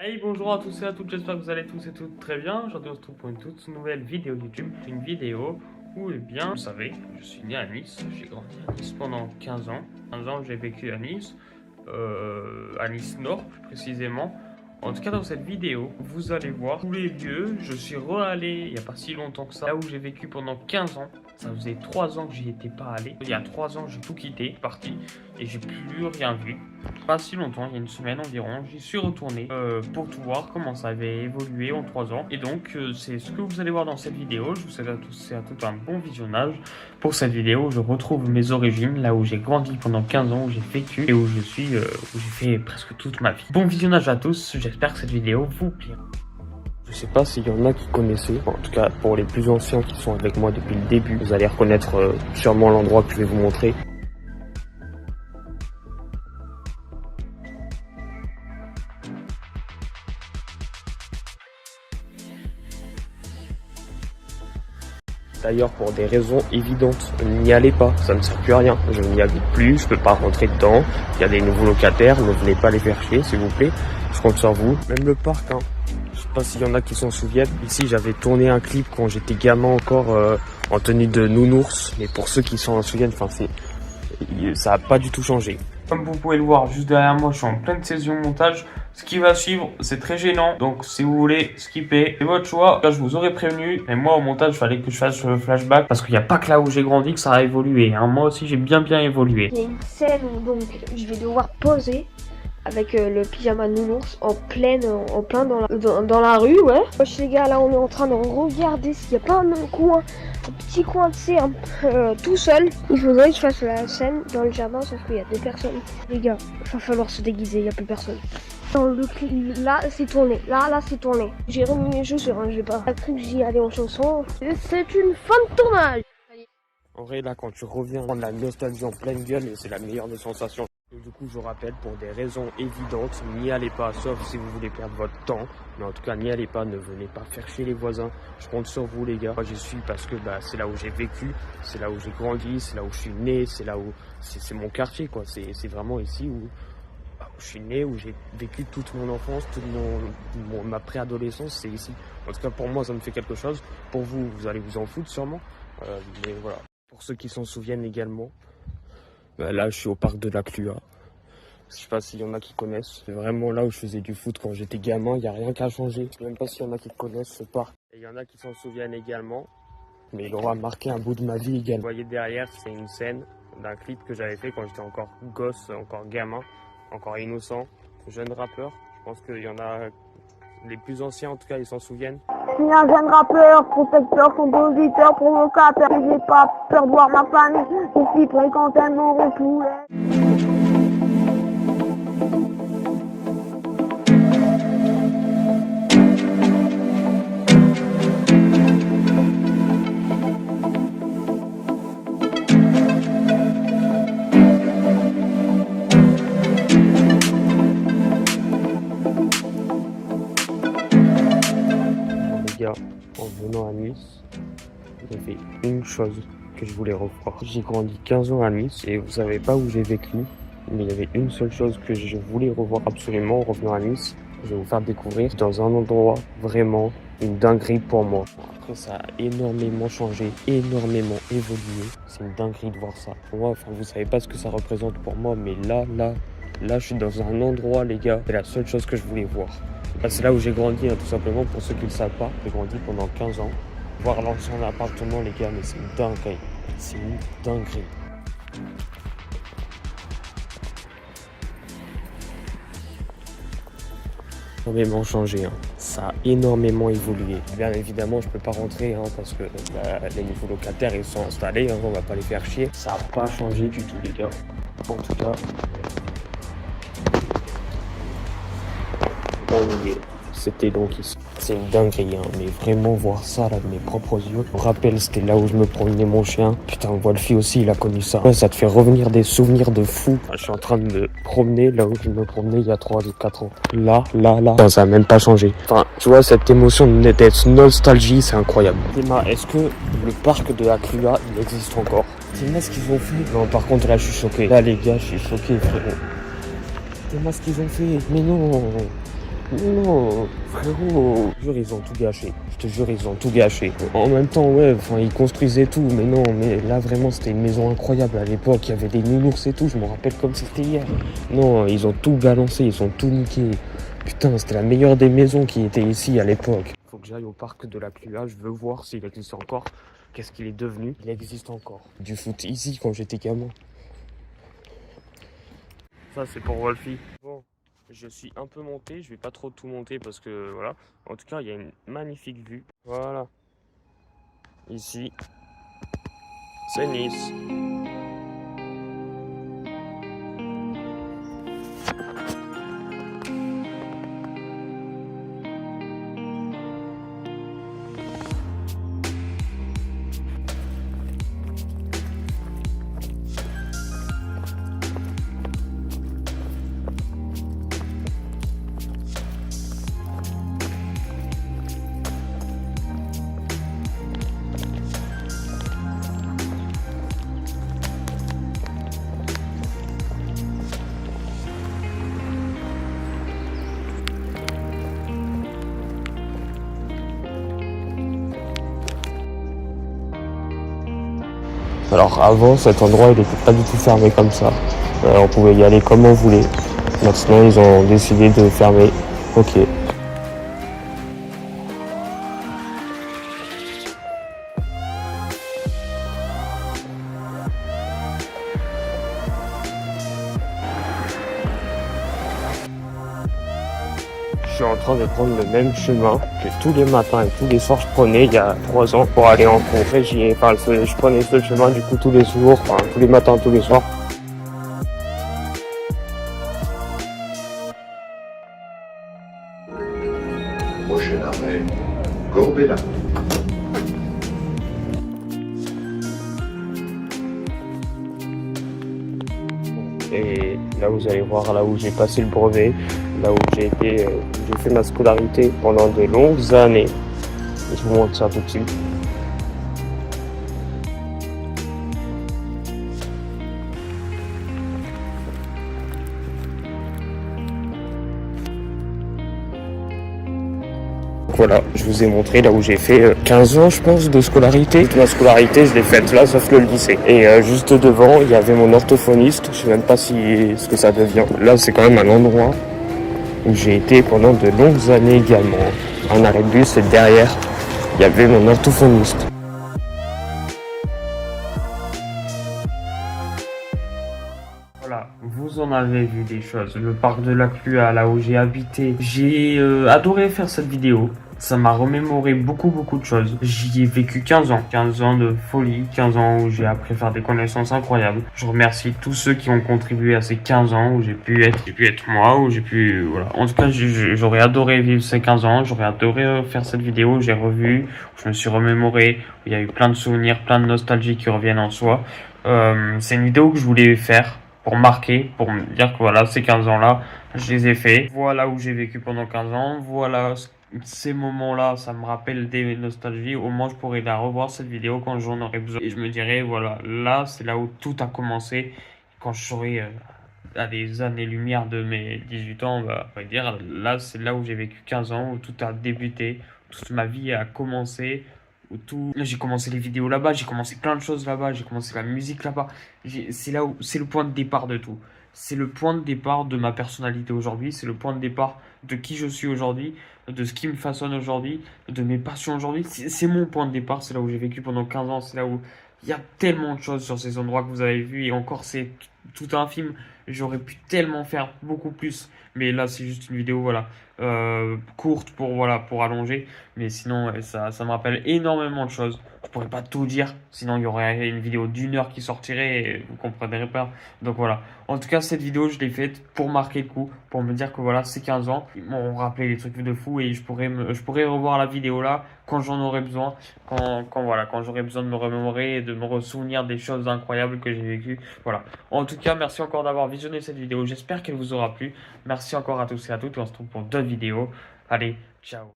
Hey, bonjour à tous et à toutes, j'espère que vous allez tous et toutes très bien. Aujourd'hui on se retrouve pour une toute nouvelle vidéo YouTube. Une vidéo où, eh bien, vous savez, je suis né à Nice, j'ai grandi à Nice pendant 15 ans. 15 ans j'ai vécu à Nice Nord plus précisément. En tout cas dans cette vidéo, vous allez voir tous les lieux. Je suis re-allé il n'y a pas si longtemps que ça, là où j'ai vécu pendant 15 ans. Ça faisait 3 ans que j'y étais pas allé. Il y a 3 ans j'ai tout quitté, parti, et j'ai plus rien vu. Pas si longtemps, il y a une semaine environ, j'y suis retourné pour tout voir comment ça avait évolué en 3 ans. Et donc c'est ce que vous allez voir dans cette vidéo. Je vous souhaite à tous et à toutes un bon visionnage. Pour cette vidéo, je retrouve mes origines, là où j'ai grandi pendant 15 ans, où j'ai vécu et où je suis, où j'ai fait presque toute ma vie. Bon visionnage à tous, j'espère que cette vidéo vous plaira. Je sais pas s'il y en a qui connaissaient, en tout cas pour les plus anciens qui sont avec moi depuis le début, vous allez reconnaître sûrement l'endroit que je vais vous montrer. D'ailleurs, pour des raisons évidentes, n'y allez pas, ça ne sert plus à rien. Je n'y habite plus, je peux pas rentrer dedans. Il y a des nouveaux locataires, ne venez pas les faire chier, s'il vous plaît. Je compte sur vous. Même le parc, hein. Je sais pas s'il y en a qui s'en souviennent. Ici, j'avais tourné un clip quand j'étais gamin encore en tenue de nounours. Mais pour ceux qui s'en souviennent, ça a pas du tout changé. Comme vous pouvez le voir juste derrière moi, je suis en pleine session montage. Ce qui va suivre, c'est très gênant. Donc si vous voulez skipper, c'est votre choix. Là, je vous aurais prévenu. Mais moi, au montage, il fallait que je fasse le flashback. Parce qu'il n'y a pas que là où j'ai grandi que ça a évolué, hein. Moi aussi, j'ai bien évolué. Il y a une scène où donc je vais devoir poser avec le pyjama de nounours en plein dans la rue, ouais. Wesh les gars, là on est en train de regarder s'il n'y a pas un coin, un petit coin de C tout seul. Il faudrait que je fasse la scène dans le jardin, sauf qu'il y a deux personnes. Les gars, il va falloir se déguiser, il n'y a plus personne. Dans le clip, là c'est tourné, là c'est tourné. J'ai remis mes chaussures, hein, je vais pas cru que j'y allais en chaussons. C'est une fin de tournage. En vrai, là, quand tu reviens, prendre la nostalgie en pleine gueule, c'est la meilleure des sensations. Et du coup, je rappelle, pour des raisons évidentes, n'y allez pas, sauf si vous voulez perdre votre temps. Mais en tout cas, n'y allez pas, ne venez pas faire chier les voisins. Je compte sur vous, les gars. Moi, j'y suis parce que c'est là où j'ai vécu, c'est là où j'ai grandi, c'est là où je suis né, c'est là où... C'est mon quartier, quoi. C'est vraiment ici où je suis né, où j'ai vécu toute mon enfance, toute ma préadolescence, c'est ici. En tout cas, pour moi, ça me fait quelque chose. Pour vous, vous allez vous en foutre, sûrement. Mais voilà. Pour ceux qui s'en souviennent également, là je suis au parc de la Clua. Je sais pas s'il y en a qui connaissent. C'est vraiment là où je faisais du foot quand j'étais gamin. Il n'y a rien qu'à changer. Je sais même pas s'il y en a qui connaissent ce parc. Et il y en a qui s'en souviennent également. Mais il aura marqué un bout de ma vie également. Vous voyez derrière, c'est une scène d'un clip que j'avais fait quand j'étais encore gosse, encore gamin, encore innocent, jeune rappeur. Je pense qu'il y en a les plus anciens en tout cas, ils s'en souviennent. Je suis un jeune rappeur, protecteur, compositeur, provocateur. J'ai pas peur de voir ma famille, je suis prêt quand elles m'auront tout. En venant à Nice, j'ai fait une chose que je voulais revoir. J'ai grandi 15 ans à Nice et vous savez pas où j'ai vécu, mais il y avait une seule chose que je voulais revoir absolument en revenant à Nice. Je vais vous faire découvrir dans un endroit vraiment une dinguerie pour moi. Après, ça a énormément changé, énormément évolué. C'est une dinguerie de voir ça. Pour moi, vous savez pas ce que ça représente pour moi, mais là, je suis dans un endroit, les gars, c'est la seule chose que je voulais voir. C'est là où j'ai grandi, hein, tout simplement, pour ceux qui ne le savent pas. J'ai grandi pendant 15 ans. Voir l'ancien appartement, les gars, mais c'est une dinguerie. C'est une dinguerie. Énormément changé, hein. Ça a énormément évolué. Bien évidemment, je peux pas rentrer parce que les nouveaux locataires ils sont installés, on va pas les faire chier. Ça n'a pas changé du tout, les gars. En tout cas, c'était donc ici. C'est une dinguerie, mais vraiment voir ça là de mes propres yeux. Je me rappelle, c'était là où je me promenais mon chien. Putain, Wolfie aussi, il a connu ça. Ouais, ça te fait revenir des souvenirs de fou. Je suis en train de me promener là où je me promenais il y a 3 ou 4 ans. Là. Putain, ça a même pas changé. Enfin, tu vois, cette émotion de nostalgie, c'est incroyable. Théma, est-ce que le parc de la Clua, il existe encore? C'est là ce qu'ils ont fait. Non, par contre, là, je suis choqué. Là, les gars, je suis choqué, frérot. C'est moi ce qu'ils ont fait. Mais non. Non, frérot. Je te jure, ils ont tout gâché. Je te jure, ils ont tout gâché. En même temps, ouais, enfin, ils construisaient tout. Mais non, mais là, vraiment, c'était une maison incroyable à l'époque. Il y avait des nounours et tout. Je me rappelle comme si c'était hier. Non, ils ont tout balancé. Ils ont tout niqué. Putain, c'était la meilleure des maisons qui était ici à l'époque. Faut que j'aille au parc de la Clua. Je veux voir s'il existe encore. Qu'est-ce qu'il est devenu? Il existe encore. Du foot ici quand j'étais gamin. Ça, c'est pour Wolfie. Bon. Je suis un peu monté, je vais pas trop tout monter parce que voilà. En tout cas, il y a une magnifique vue. Voilà. Ici, c'est Nice. Alors avant, cet endroit, il n'était pas du tout fermé comme ça. On pouvait y aller comme on voulait. Maintenant, ils ont décidé de fermer. Ok. Je suis en train de prendre le même chemin que tous les matins et tous les soirs je prenais il y a 3 ans pour aller en cours. Je prenais ce chemin du coup tous les jours, enfin tous les matins, tous les soirs. Prochain arrêt, Corbella. Et là vous allez voir, là où j'ai passé le brevet, là où j'ai fait ma scolarité pendant de longues années. Je vous montre ça tout de suite. Voilà, je vous ai montré là où j'ai fait 15 ans, je pense, de scolarité. Toute ma scolarité, je l'ai faite là, sauf le lycée. Et juste devant, il y avait mon orthophoniste. Je sais même pas ce que ça devient. Là, c'est quand même un endroit où j'ai été pendant de longues années également. Un arrêt de bus, et derrière, il y avait mon orthophoniste. Voilà, vous en avez vu des choses. Le parc de la Clua, là où j'ai habité. J'ai adoré faire cette vidéo. Ça m'a remémoré beaucoup de choses. J'y ai vécu 15 ans. 15 ans de folie. 15 ans où j'ai appris à faire des connaissances incroyables. Je remercie tous ceux qui ont contribué à ces 15 ans où j'ai pu être moi, où j'ai pu... Voilà. En tout cas, j'aurais adoré vivre ces 15 ans. J'aurais adoré faire cette vidéo. J'ai revu, je me suis remémoré. Il y a eu plein de souvenirs, plein de nostalgie qui reviennent en soi. C'est une vidéo que je voulais faire pour marquer, pour me dire que voilà, ces 15 ans-là, je les ai faits. Voilà où j'ai vécu pendant 15 ans. Voilà ces moments-là, ça me rappelle des nostalgies. Au moins, je pourrais la revoir cette vidéo quand j'en aurai besoin. Et je me dirais, voilà, là, c'est là où tout a commencé. Quand je serai à des années-lumière de mes 18 ans, on va dire, là, c'est là où j'ai vécu 15 ans, où tout a débuté, toute ma vie a commencé. J'ai commencé les vidéos là-bas, j'ai commencé plein de choses là-bas, j'ai commencé la musique là-bas. C'est là où c'est le point de départ de tout. C'est le point de départ de ma personnalité aujourd'hui, c'est le point de départ de qui je suis aujourd'hui, de ce qui me façonne aujourd'hui, de mes passions aujourd'hui. C'est mon point de départ, c'est là où j'ai vécu pendant 15 ans, c'est là où il y a tellement de choses sur ces endroits que vous avez vus et encore c'est tout un film. J'aurais pu tellement faire beaucoup plus, mais là c'est juste une vidéo voilà courte pour allonger. Mais sinon ça me rappelle énormément de choses. Je pourrais pas tout dire, sinon il y aurait une vidéo d'1 heure qui sortirait et vous comprendrez pas. Donc voilà. En tout cas cette vidéo je l'ai faite pour marquer le coup, pour me dire que voilà c'est 15 ans, ils m'ont rappelé des trucs de fou et je pourrais revoir la vidéo là quand j'en aurais besoin, quand j'aurais besoin de me remémorer et de me ressouvenir des choses incroyables que j'ai vécues. Voilà. En tout cas merci encore d'avoir visionné cette vidéo, j'espère qu'elle vous aura plu. Merci encore à tous et à toutes et on se retrouve pour d'autres vidéos. Allez, ciao.